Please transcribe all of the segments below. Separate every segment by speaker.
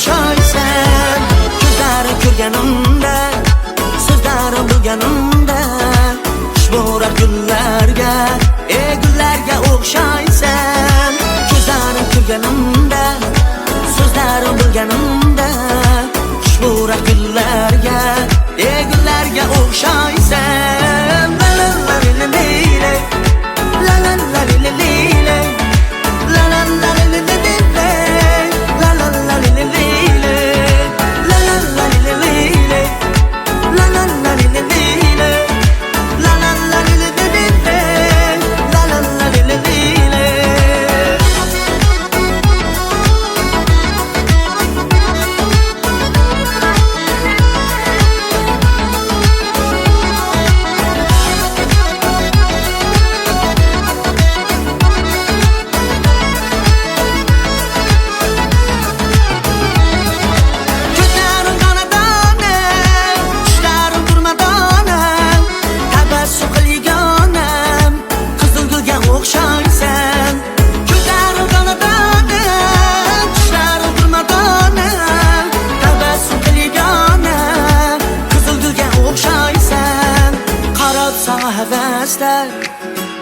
Speaker 1: yaşaysan. Gözlerin ko'rganimda, so'zlarim bilganimda, xushbo'ra gullarga, gullarga o'xshaysan. Gözlerin ko'rganimda, so'zlarim bilganimda, xushbo'ra gullarga, gullarga o'xshaysan. La la la la la la la la la la la la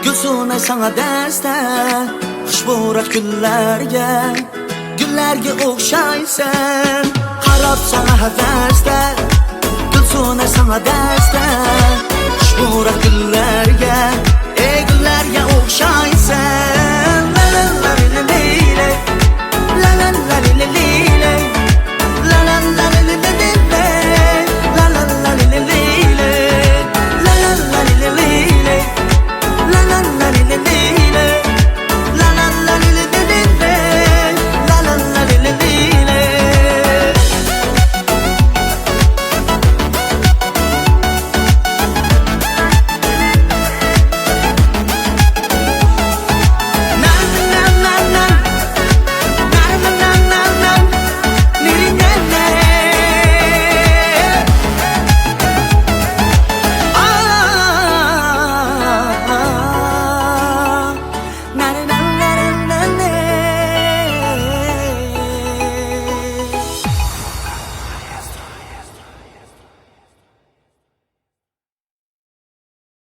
Speaker 1: Gülsün sana deste, xushbo'ra gullarga, gullarga o'xshaysan. Qarab sana havasda, gulsün sana deste, xushbo'ra gullarga,